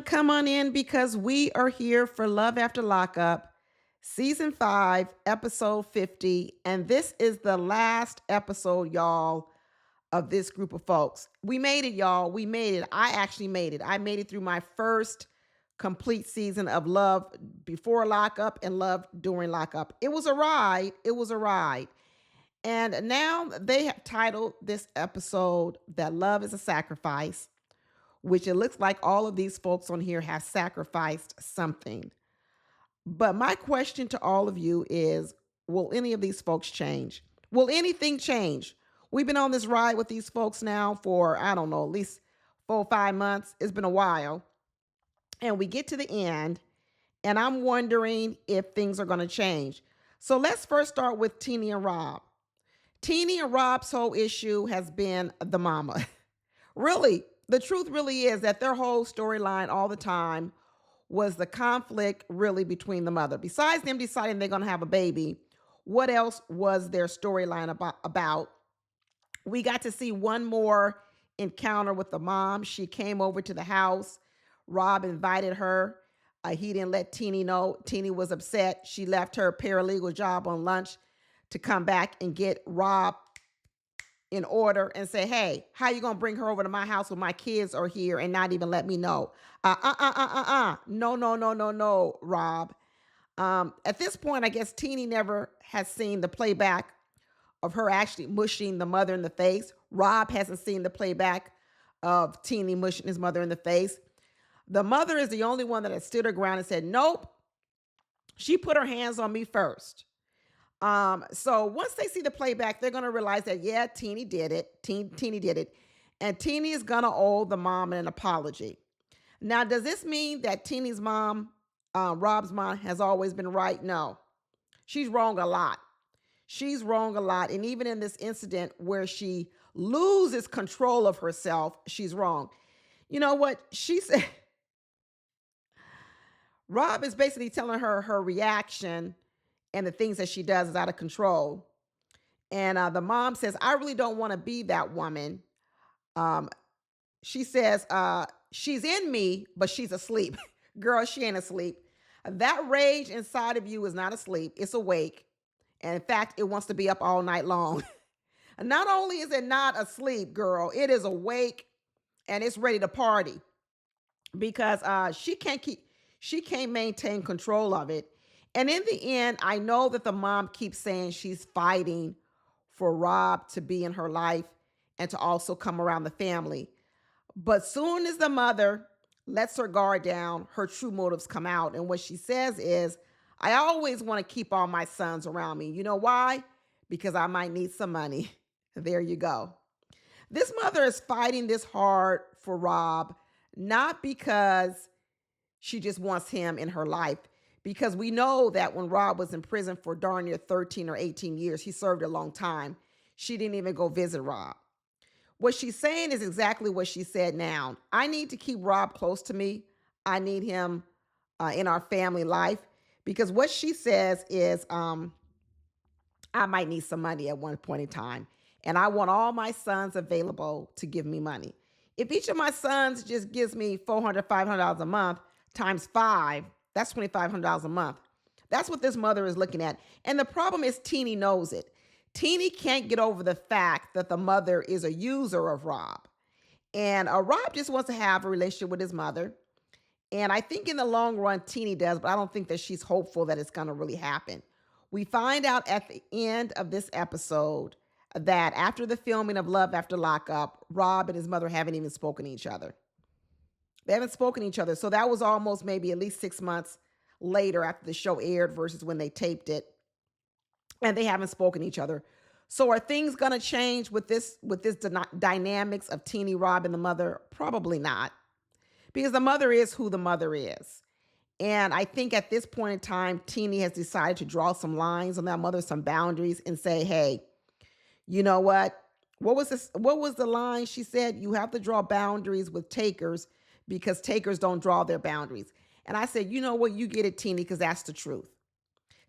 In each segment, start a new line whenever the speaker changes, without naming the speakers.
come on in because we are here for Love After Lockup, Season 5, Episode 50. And this is the last episode, y'all, of this group of folks. We made it, y'all. We made it. I actually made it. I made it through my first complete season of Love before Lockup and Love during Lockup. It was a ride. It was a ride. And now they have titled this episode that Love is a Sacrifice, which it looks like all of these folks on here have sacrificed something. But my question to all of you is, will any of these folks change? Will anything change? We've been on this ride with these folks now for, I don't know, at least 4 or 5 months. It's been a while. And we get to the end, and I'm wondering if things are going to change. So let's first start with Teenie and Rob. Teenie and Rob's whole issue has been the mama. Really, the truth really is that their whole storyline all the time was the conflict really between the mother. Besides them deciding they're going to have a baby, what else was their storyline about? We got to see one more encounter with the mom. She came over to the house. Rob invited her. He didn't let Teenie know. Teenie was upset. She left her paralegal job on lunch to come back and get Rob in order and say, hey, how you going to bring her over to my house when my kids are here and not even let me know? No, Rob. At this point, I guess Teenie never has seen the playback of her actually mushing the mother in the face. Rob hasn't seen the playback of Teenie mushing his mother in the face. The mother is the only one that has stood her ground and said, nope, she put her hands on me first. So once they see the playback, they're going to realize that, yeah, Teenie did it. Teenie did it. And Teenie is going to owe the mom an apology. Now, does this mean that Teenie's mom, Rob's mom, has always been right? No. She's wrong a lot. She's wrong a lot. And even in this incident where she loses control of herself, she's wrong. You know what? She said, Rob is basically telling her her reaction and the things that she does is out of control. And the mom says, I really don't want to be that woman. She says, she's in me, but she's asleep. Girl, she ain't asleep. That rage inside of you is not asleep. It's awake. And in fact, it wants to be up all night long. Not only is it not asleep, girl, it is awake and it's ready to party because she can't maintain control of it. And in the end, I know that the mom keeps saying she's fighting for Rob to be in her life and to also come around the family. But soon as the mother lets her guard down, her true motives come out. And what she says is, I always want to keep all my sons around me. You know why? Because I might need some money. There you go. This mother is fighting this hard for Rob, not because she just wants him in her life. Because we know that when Rob was in prison for darn near 13 or 18 years, he served a long time. She didn't even go visit Rob. What she's saying is exactly what she said now. I need to keep Rob close to me. I need him in our family life. Because what she says is, I might need some money at one point in time. And I want all my sons available to give me money. If each of my sons just gives me $400, $500 a month times 5, that's $2,500 a month. That's what this mother is looking at. And the problem is Teenie knows it. Teenie can't get over the fact that the mother is a user of Rob. And Rob just wants to have a relationship with his mother. And I think in the long run, Teenie does, but I don't think that she's hopeful that it's going to really happen. We find out at the end of this episode that after the filming of Love After Lockup, Rob and his mother haven't even spoken to each other. They haven't spoken to each other. So that was almost maybe at least 6 months later after the show aired versus when they taped it. And they haven't spoken to each other. So are things going to change with this dynamics of Teenie, Rob, and the mother? Probably not. Because the mother is who the mother is. And I think at this point in time, Teenie has decided to draw some lines on that mother, some boundaries, and say, hey, you know what? What was the line she said? You have to draw boundaries with takers because takers don't draw their boundaries. And I said, you know what? You get it, Teenie, because that's the truth.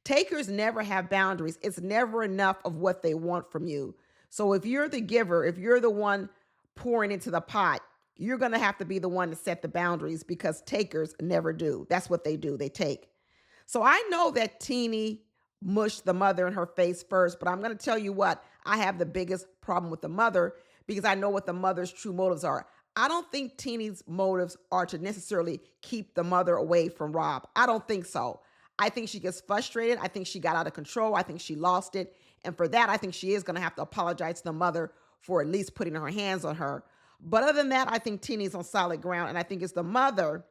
Takers never have boundaries. It's never enough of what they want from you. So if you're the giver, if you're the one pouring into the pot, You're going to have to be the one to set the boundaries because takers never do. That's what they do. They take. So I know that Teeny mushed the mother in her face first, but I'm going to tell you what, I have the biggest problem with the mother because I know what the mother's true motives are. I don't think Teeny's motives are to necessarily keep the mother away from Rob. I don't think so. I think she gets frustrated. I think she got out of control. I think she lost it. And for that, I think she is going to have to apologize to the mother for at least putting her hands on her. But other than that, I think Teeny's on solid ground. And I think it's the mother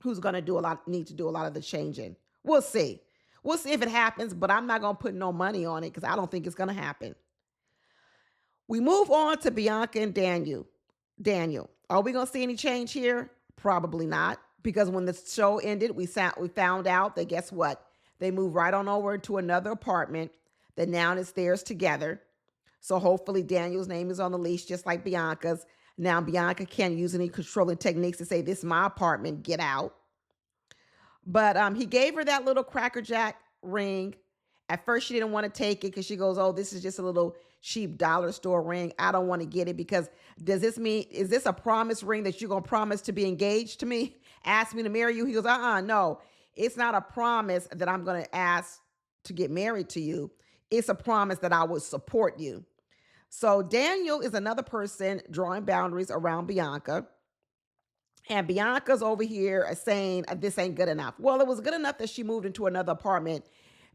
who's going to need to do a lot of the changing. We'll see. We'll see if it happens, but I'm not going to put no money on it because I don't think it's going to happen. We move on to Bianca and Daniel. Are we going to see any change here? Probably not, because when the show ended, we found out that guess what? They moved right on over to another apartment that now is theirs together. So hopefully Daniel's name is on the leash just like Bianca's. Now Bianca can't use any controlling techniques to say, this is my apartment, get out. But he gave her that little Cracker Jack ring. At first, she didn't want to take it because she goes, oh, this is just a little cheap dollar store ring. I don't want to get it because is this a promise ring that you're going to promise to be engaged to me? Ask me to marry you? He goes, no. It's not a promise that I'm going to ask to get married to you. It's a promise that I will support you. So Daniel is another person drawing boundaries around Bianca. And Bianca's over here saying this ain't good enough. Well, it was good enough that she moved into another apartment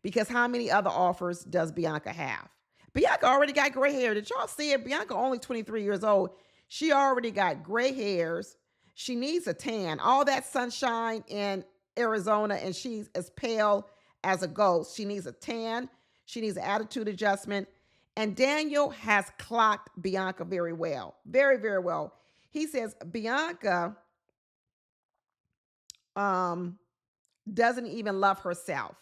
because how many other offers does Bianca have? Bianca already got gray hair. Did y'all see it? Bianca only 23 years old. She already got gray hairs. She needs a tan. All that sunshine in Arizona and she's as pale as a ghost. She needs a tan. She needs an attitude adjustment. And Daniel has clocked Bianca very well. Very, very well. He says Bianca doesn't even love herself.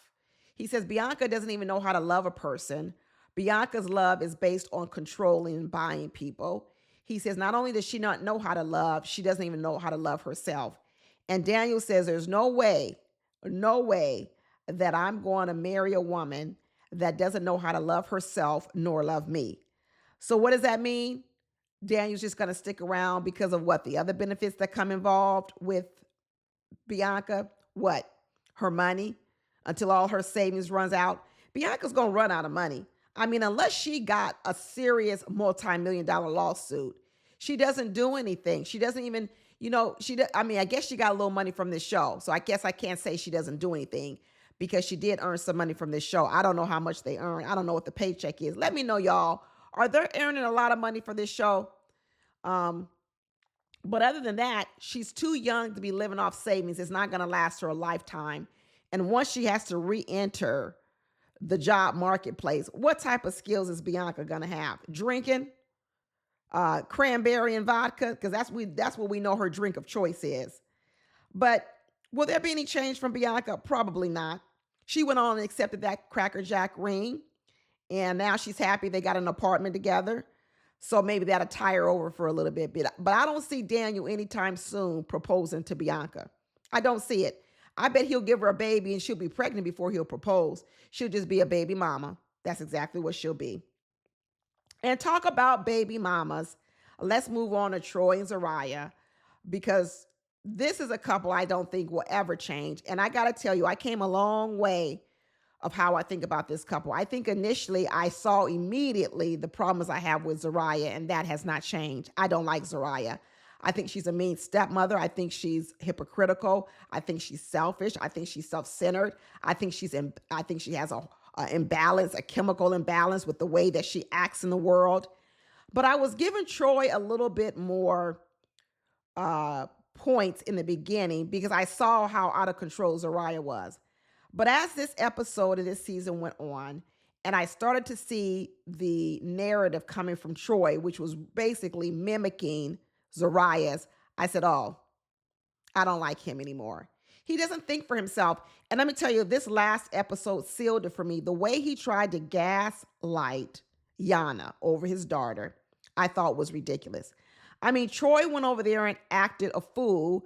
He says Bianca doesn't even know how to love a person. Bianca's love is based on controlling and buying people. He says not only does she not know how to love, she doesn't even know how to love herself. And Daniel says there's no way that I'm going to marry a woman that doesn't know how to love herself nor love me. So what does that mean? Daniel's just going to stick around because of what? The other benefits that come involved with Bianca? What? Her money? Until all her savings runs out. Bianca's going to run out of money. I mean, unless she got a serious multi-million-dollar lawsuit, she doesn't do anything. She doesn't even, I guess she got a little money from this show. So I guess I can't say she doesn't do anything because she did earn some money from this show. I don't know how much they earn. I don't know what the paycheck is. Let me know, y'all. Are they earning a lot of money for this show? But other than that, she's too young to be living off savings. It's not going to last her a lifetime. And once she has to re-enter the job marketplace, what type of skills is Bianca going to have? Drinking cranberry and vodka? Because that's what we know her drink of choice is. But will there be any change from Bianca? Probably not. She went on and accepted that Cracker Jack ring. And now she's happy they got an apartment together. So maybe that'll tie her over for a little bit. But I don't see Daniel anytime soon proposing to Bianca. I don't see it. I bet he'll give her a baby and she'll be pregnant before he'll propose. She'll just be a baby mama. That's exactly what she'll be. And talk about baby mamas. Let's move on to Troy and Zariah, because this is a couple I don't think will ever change. And I got to tell you, I came a long way of how I think about this couple. I think initially I saw immediately the problems I have with Zariah, and that has not changed. I don't like Zariah. I think she's a mean stepmother. I think she's hypocritical. I think she's selfish. I think she's self-centered. I think she has a imbalance, a chemical imbalance with the way that she acts in the world. But I was giving Troy a little bit more points in the beginning because I saw how out of control Zariah was. But as this episode of this season went on, and I started to see the narrative coming from Troy, which was basically mimicking Zariah's, I said, oh, I don't like him anymore. He doesn't think for himself. And let me tell you, this last episode sealed it for me. The way he tried to gaslight Yana over his daughter, I thought was ridiculous. I mean, Troy went over there and acted a fool,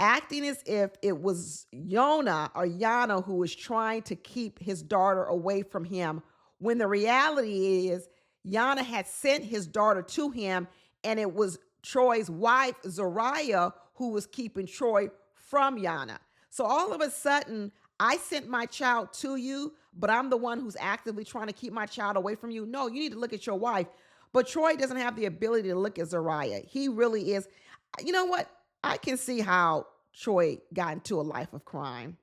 acting as if it was Yana who was trying to keep his daughter away from him, when the reality is Yana had sent his daughter to him, and it was Troy's wife, Zariah, who was keeping Troy from Yana. So all of a sudden, I sent my child to you, but I'm the one who's actively trying to keep my child away from you. No, you need to look at your wife. But Troy doesn't have the ability to look at Zariah. He really is. You know what? I can see how Troy got into a life of crime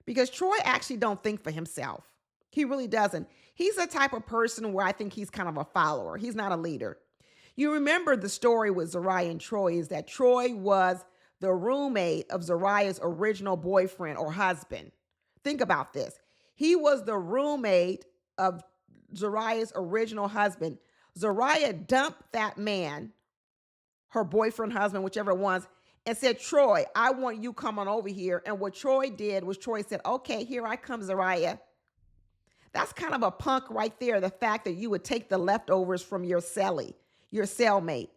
because Troy actually don't think for himself. He really doesn't. He's the type of person where I think he's kind of a follower. He's not a leader. You remember the story with Zariah and Troy is that Troy was the roommate of Zariah's original boyfriend or husband. Think about this. He was the roommate of Zariah's original husband. Zariah dumped that man, her boyfriend, husband, whichever it was, and said, Troy, I want you coming over here. And what Troy did was Troy said, okay, here I come, Zariah. That's kind of a punk right there, the fact that you would take the leftovers from your cellie, your cellmate.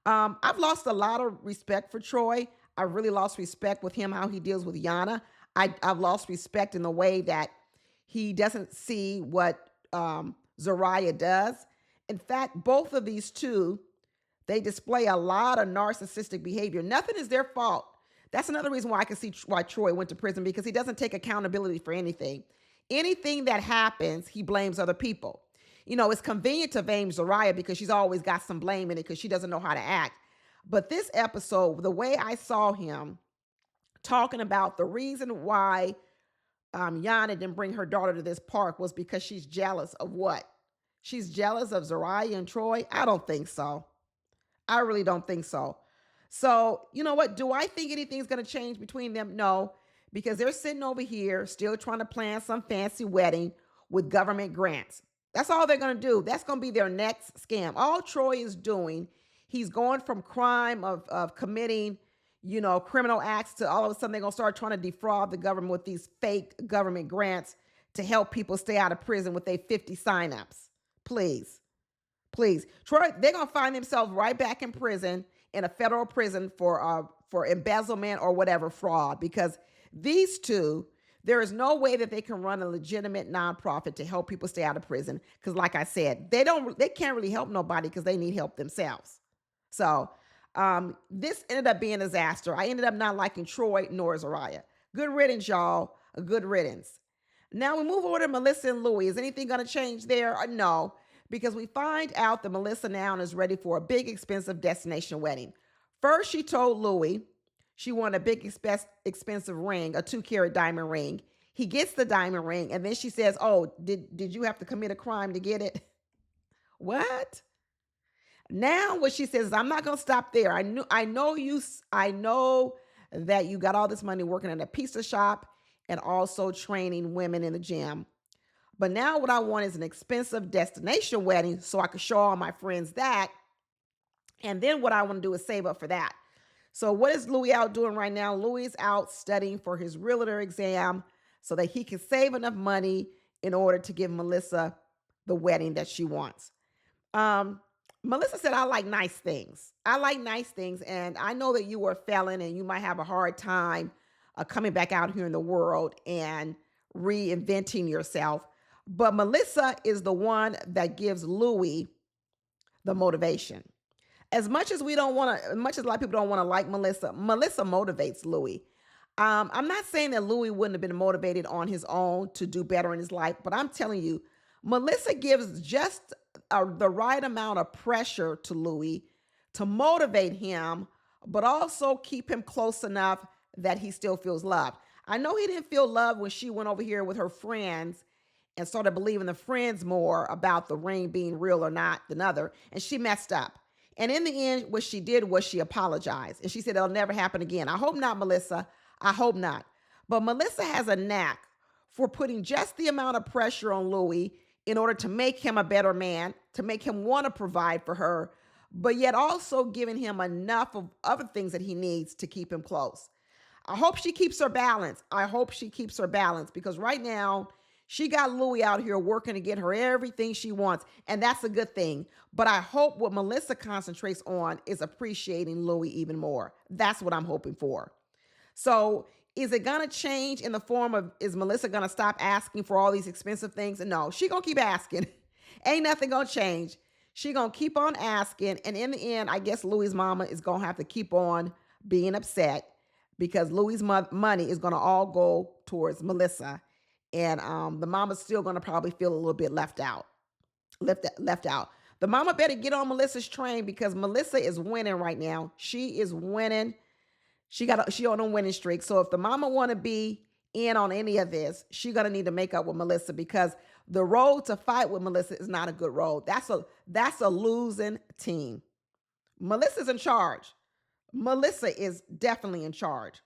I've lost a lot of respect for Troy. I really lost respect with him, how he deals with Yana. I've lost respect in the way that he doesn't see what Zariah does. In fact, both of these two, they display a lot of narcissistic behavior. Nothing is their fault. That's another reason why I can see why Troy went to prison, because he doesn't take accountability for anything. Anything that happens, he blames other people. You know, it's convenient to blame Zariah because she's always got some blame in it because she doesn't know how to act. But this episode, the way I saw him talking about the reason why Yana didn't bring her daughter to this park was because she's jealous of what? She's jealous of Zariah and Troy? I don't think so. I really don't think so. So, you know what? Do I think anything's going to change between them? No, because they're sitting over here still trying to plan some fancy wedding with government grants. That's all they're going to do. That's going to be their next scam. All Troy is doing, he's going from crime of committing, you know, criminal acts to all of a sudden they're going to start trying to defraud the government with these fake government grants to help people stay out of prison with their 50 signups. Please. Troy, they're going to find themselves right back in prison, in a federal prison for embezzlement or whatever fraud, because these two, there is no way that they can run a legitimate nonprofit to help people stay out of prison. Because like I said, they can't really help nobody because they need help themselves. So this ended up being a disaster. I ended up not liking Troy nor Zariah. Good riddance, y'all. A good riddance. Now we move over to Melissa and Louie. Is anything going to change there? No, because we find out that Melissa now is ready for a big, expensive destination wedding. First, she told Louie she wanted a big, expensive ring, a 2-carat diamond ring. He gets the diamond ring, and then she says, oh, did you have to commit a crime to get it? What? Now what she says is, I'm not going to stop there. I know that you got all this money working at a pizza shop and also training women in the gym. But now what I want is an expensive destination wedding so I can show all my friends that. And then what I want to do is save up for that. So what is Louie out doing right now? Louie's out studying for his realtor exam so that he can save enough money in order to give Melissa the wedding that she wants. Melissa said, I like nice things. I like nice things. And I know that you are a felon and you might have a hard time coming back out here in the world and reinventing yourself. But Melissa is the one that gives Louie the motivation. As much as a lot of people don't want to like Melissa motivates Louie. I'm not saying that Louie wouldn't have been motivated on his own to do better in his life, but I'm telling you, Melissa gives just the right amount of pressure to Louie to motivate him, but also keep him close enough that he still feels loved. I know he didn't feel loved when she went over here with her friends and started believing the friends more about the ring being real or not than other, and she messed up. And in the end, what she did was she apologized. And she said, it'll never happen again. I hope not, Melissa. I hope not. But Melissa has a knack for putting just the amount of pressure on Louie in order to make him a better man, to make him want to provide for her, but yet also giving him enough of other things that he needs to keep him close. I hope she keeps her balance. Because right now, she got Louie out here working to get her everything she wants, and that's a good thing. But I hope what Melissa concentrates on is appreciating Louie even more. That's what I'm hoping for. So is it going to change in the form of, is Melissa going to stop asking for all these expensive things? No, she going to keep asking. Ain't nothing going to change. She gonna keep on asking, and in the end, I guess Louie's mama is gonna have to keep on being upset because Louie's money is gonna all go towards Melissa, and the mama's still gonna probably feel a little bit left out. The mama better get on Melissa's train because Melissa is winning right now. She is winning. She on a winning streak. So if the mama want to be in on any of this, she gonna need to make up with Melissa because the road to fight with Melissa is not a good road. That's a losing team. Melissa's in charge. Melissa is definitely in charge.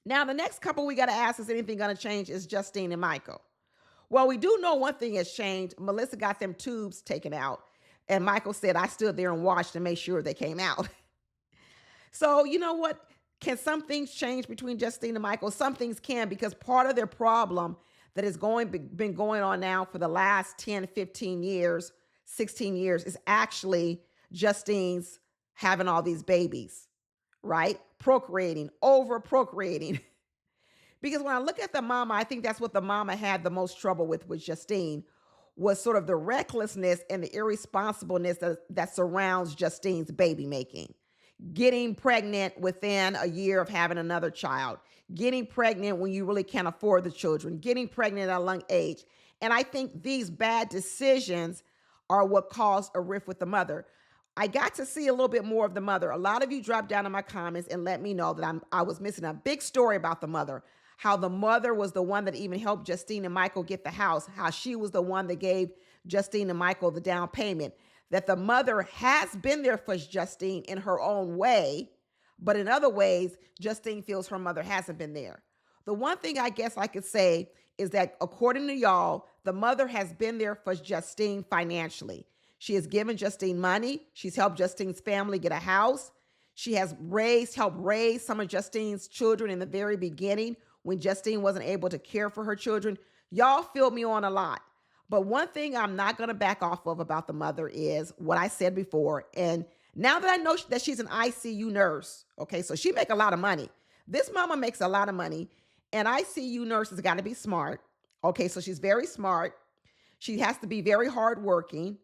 Now the next couple we got to ask is anything gonna change is Justine and Michael. Well, we do know one thing has changed. Melissa got them tubes taken out, and Michael said I stood there and watched to make sure they came out. So, you know what? Can some things change between Justine and Michael? Some things can, because part of their problem that is been going on now for the last 10, 15 years, 16 years is actually Justine's having all these babies, right? Procreating, over procreating. Because when I look at the mama, I think that's what the mama had the most trouble with Justine, was sort of the recklessness and the irresponsibleness that surrounds Justine's baby making. Getting pregnant within a year of having another child, getting pregnant when you really can't afford the children, getting pregnant at a young age. And I think these bad decisions are what caused a rift with the mother. I got to see a little bit more of the mother. A lot of you dropped down in my comments and let me know that I was missing a big story about the mother. How the mother was the one that even helped Justine and Michael get the house. How she was the one that gave Justine and Michael the down payment. That the mother has been there for Justine in her own way, but in other ways, Justine feels her mother hasn't been there. The one thing I guess I could say is that according to y'all, the mother has been there for Justine financially. She has given Justine money. She's helped Justine's family get a house. She has helped raise some of Justine's children in the very beginning when Justine wasn't able to care for her children. Y'all filled me on a lot. But one thing I'm not going to back off of about the mother is what I said before. And now that I know that she's an ICU nurse, okay, so she make a lot of money. This mama makes a lot of money. And ICU nurses got to be smart. Okay, so she's very smart. She has to be very hardworking.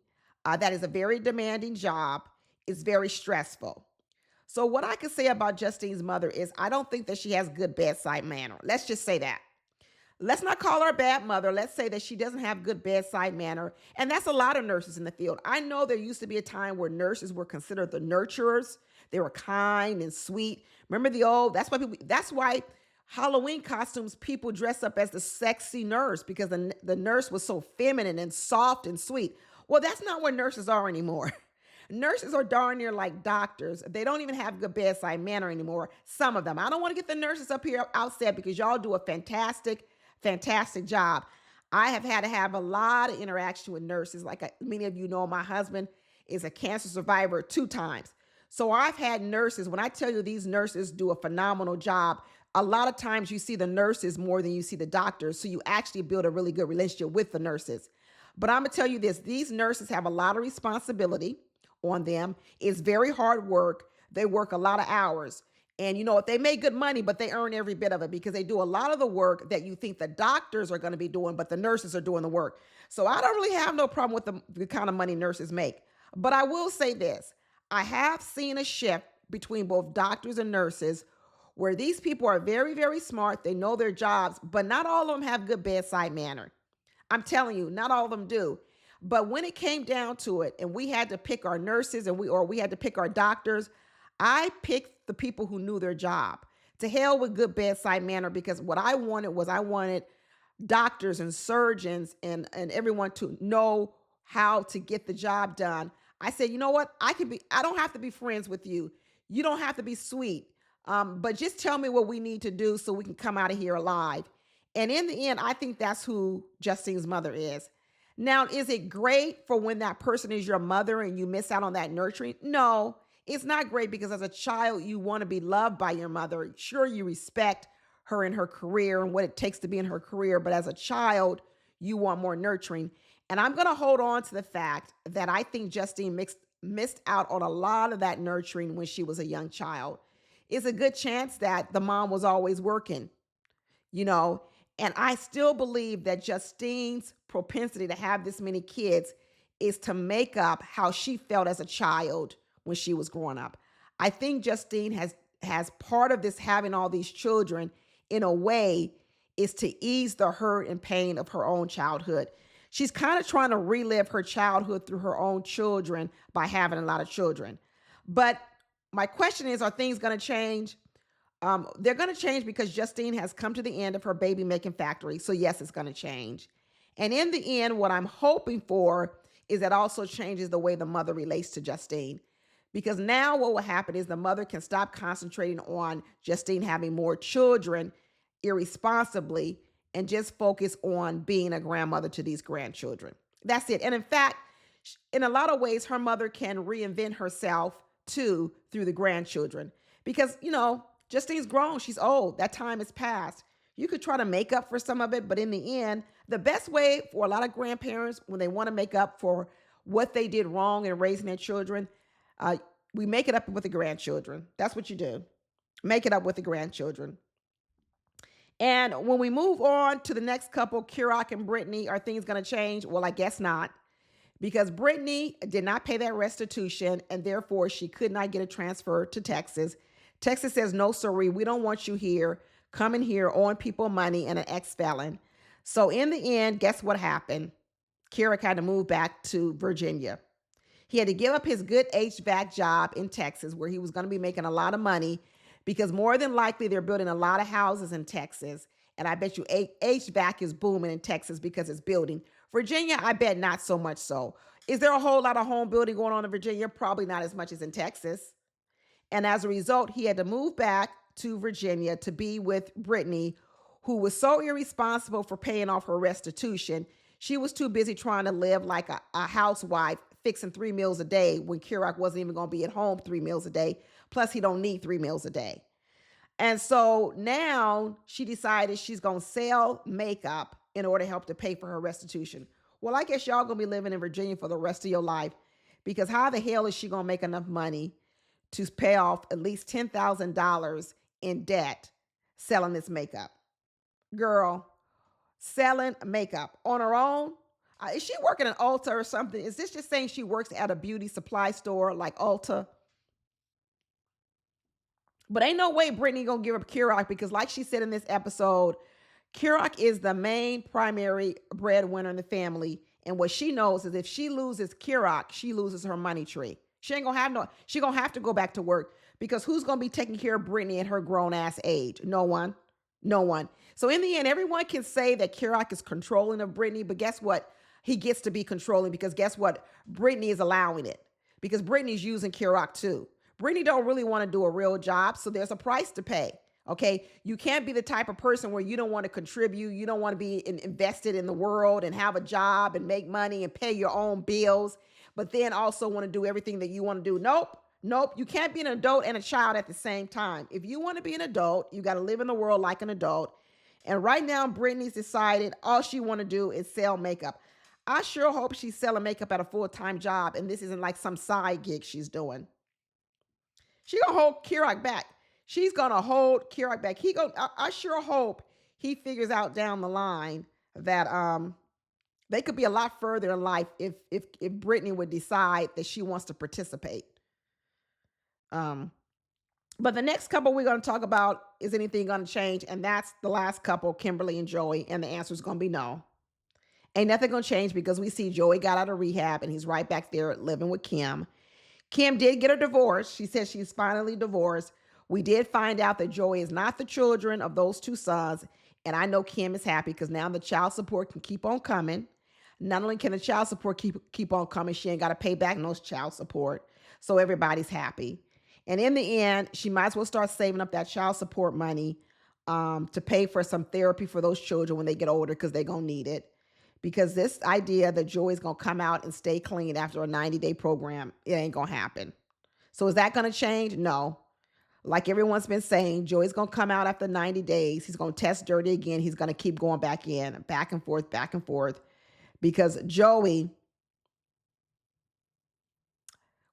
That is a very demanding job. It's very stressful. So what I can say about Justine's mother is I don't think that she has good bedside manner. Let's just say that. Let's not call her a bad mother. Let's say that she doesn't have good bedside manner. And that's a lot of nurses in the field. I know there used to be a time where nurses were considered the nurturers. They were kind and sweet. Remember that's why Halloween costumes, people dress up as the sexy nurse because the nurse was so feminine and soft and sweet. Well, that's not what nurses are anymore. Nurses are darn near like doctors. They don't even have good bedside manner anymore. Some of them. I don't want to get the nurses up here outset because y'all do a fantastic job. I have had to have a lot of interaction with nurses. Like many of you know, my husband is a cancer survivor 2 times. So I've had nurses. When I tell you these nurses do a phenomenal job, a lot of times you see the nurses more than you see the doctors. So you actually build a really good relationship with the nurses. But I'm going to tell you this, these nurses have a lot of responsibility on them. It's very hard work. They work a lot of hours. And you know what? They make good money, but they earn every bit of it because they do a lot of the work that you think the doctors are going to be doing, but the nurses are doing the work. So I don't really have no problem with the kind of money nurses make. But I will say this. I have seen a shift between both doctors and nurses where these people are very, very smart. They know their jobs, but not all of them have good bedside manner. I'm telling you, not all of them do. But when it came down to it and we had to pick our nurses and we had to pick our doctors, I picked the people who knew their job. To hell with good bedside manner, because what I wanted doctors and surgeons and everyone to know how to get the job done. I said, you know what? I don't have to be friends with you. You don't have to be sweet. But just tell me what we need to do so we can come out of here alive. And in the end, I think that's who Justine's mother is. Now, is it great for when that person is your mother and you miss out on that nurturing? No, it's not great because as a child, you want to be loved by your mother. Sure, you respect her in her career and what it takes to be in her career. But as a child, you want more nurturing. And I'm going to hold on to the fact that I think Justine missed out on a lot of that nurturing when she was a young child. It's a good chance that the mom was always working, you know. And I still believe that Justine's propensity to have this many kids is to make up how she felt as a child when she was growing up. I think Justine has part of this having all these children in a way is to ease the hurt and pain of her own childhood. She's kind of trying to relive her childhood through her own children by having a lot of children. But my question is, are things going to change? They're going to change because Justine has come to the end of her baby making factory. So yes, it's going to change. And in the end, what I'm hoping for is that also changes the way the mother relates to Justine. Because now what will happen is the mother can stop concentrating on Justine having more children irresponsibly and just focus on being a grandmother to these grandchildren. That's it. And in fact, in a lot of ways, her mother can reinvent herself too through the grandchildren. Because, Justine's grown. She's old. That time is past. You could try to make up for some of it, but in the end, the best way for a lot of grandparents when they want to make up for what they did wrong in raising their children, we make it up with the grandchildren. That's what you do. Make it up with the grandchildren. And when we move on to the next couple, Kerok and Brittany, are things going to change? Well, I guess not. Because Brittany did not pay that restitution, and therefore she could not get a transfer to Texas. Texas says, no, sorry, we don't want you here. Coming here, owing people money, and an ex-felon. So in the end, guess what happened? Kerok had to move back to Virginia. He had to give up his good HVAC job in Texas, where he was going to be making a lot of money, because more than likely they're building a lot of houses in Texas. And I bet you HVAC is booming in Texas because it's building. Virginia, I bet not so much so. Is there a whole lot of home building going on in Virginia? Probably not as much as in Texas. And as a result, he had to move back to Virginia to be with Brittany, who was so irresponsible for paying off her restitution. She was too busy trying to live like a housewife, fixing 3 meals a day when Kerok wasn't even going to be at home 3 meals a day. Plus, he don't need 3 meals a day. And so now she decided she's going to sell makeup in order to help to pay for her restitution. Well, I guess y'all going to be living in Virginia for the rest of your life, because how the hell is she going to make enough money to pay off at least $10,000 in debt selling this makeup? Girl, selling makeup on her own? Is she working at Ulta or something? Is this just saying she works at a beauty supply store like Ulta? But ain't no way Brittany gonna give up Kerok, because like she said in this episode, Kerok is the main primary breadwinner in the family. And what she knows is if she loses Kerok, she loses her money tree. She ain't gonna have she gonna have to go back to work, because who's gonna be taking care of Brittany at her grown ass age? No one. No one. So in the end, everyone can say that Kerok is controlling of Brittany, but guess what? He gets to be controlling, because guess what? Brittany is allowing it, because Brittany's using Kerok too. Brittany don't really want to do a real job, so there's a price to pay. Okay, you can't be the type of person where you don't want to contribute, you don't want to be invested in the world and have a job and make money and pay your own bills, but then also want to do everything that you want to do. Nope, you can't be an adult and a child at the same time. If you want to be an adult, you got to live in the world like an adult. And right now, Brittany's decided all she want to do is sell makeup. I sure hope she's selling makeup at a full-time job and this isn't like some side gig she's doing. She gonna hold Kerok back. She's gonna hold Kerok back. I sure hope he figures out down the line that they could be a lot further in life if Brittany would decide that she wants to participate. But the next couple we're gonna talk about, is anything gonna change? And that's the last couple, Kimberly and Joey, and the answer is gonna be no. Ain't nothing gonna change, because we see Joey got out of rehab and he's right back there living with Kim. Kim did get a divorce. She said she's finally divorced. We did find out that Joey is not the children of those two sons. And I know Kim is happy, because now the child support can keep on coming. Not only can the child support keep on coming, she ain't got to pay back no child support. So everybody's happy. And in the end, she might as well start saving up that child support money to pay for some therapy for those children when they get older, because they're going to need it. Because this idea that Joey's going to come out and stay clean after a 90-day program, it ain't going to happen. So is that going to change? No. Like everyone's been saying, Joey's going to come out after 90 days. He's going to test dirty again. He's going to keep going back in, back and forth, because Joey,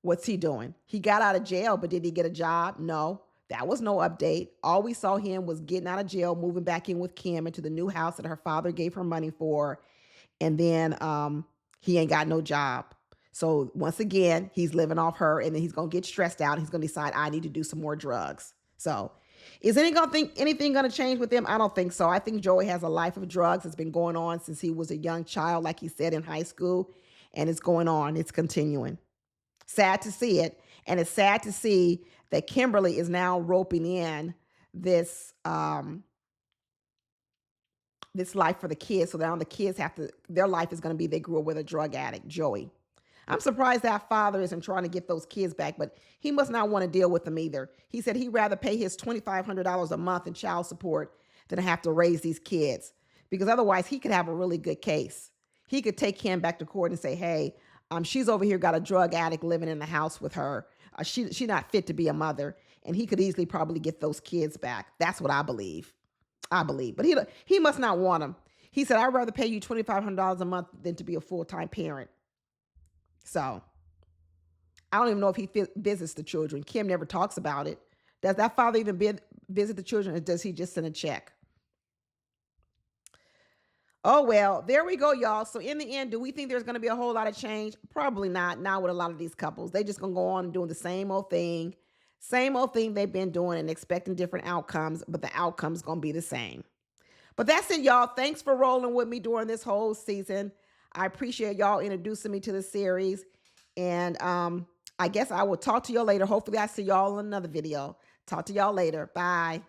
what's he doing? He got out of jail, but did he get a job? No. That was no update. All we saw him was getting out of jail, moving back in with Kim into the new house that her father gave her money for. And then he ain't got no job. So once again, he's living off her, and then he's gonna get stressed out. He's gonna decide I need to do some more drugs. So is anything gonna change with him? I don't think so. I think Joey has a life of drugs. It's been going on since he was a young child, like he said, in high school, and it's going on. It's continuing. Sad to see it, and it's sad to see that Kimberly is now roping in this this life for the kids. So now the kids have to, their life is going to be they grew up with a drug addict, Joey. I'm surprised that father isn't trying to get those kids back, but he must not want to deal with them either. He said he'd rather pay his $2,500 a month in child support than have to raise these kids, because otherwise he could have a really good case. He could take Kim back to court and say, hey, she's over here got a drug addict living in the house with her. She's not fit to be a mother. And he could easily probably get those kids back. That's what I believe. But he must not want them. He said, I'd rather pay you $2,500 a month than to be a full-time parent. So I don't even know if he visits the children. Kim never talks about it. Does that father even visit the children, or does he just send a check? Oh, well, there we go, y'all. So in the end, do we think there's going to be a whole lot of change? Probably not. Not with a lot of these couples. They just going to go on and doing the same old thing. Same old thing they've been doing and expecting different outcomes, but the outcome's going to be the same. But that's it, y'all. Thanks for rolling with me during this whole season. I appreciate y'all introducing me to the series. And I guess I will talk to y'all later. Hopefully I see y'all in another video. Talk to y'all later. Bye.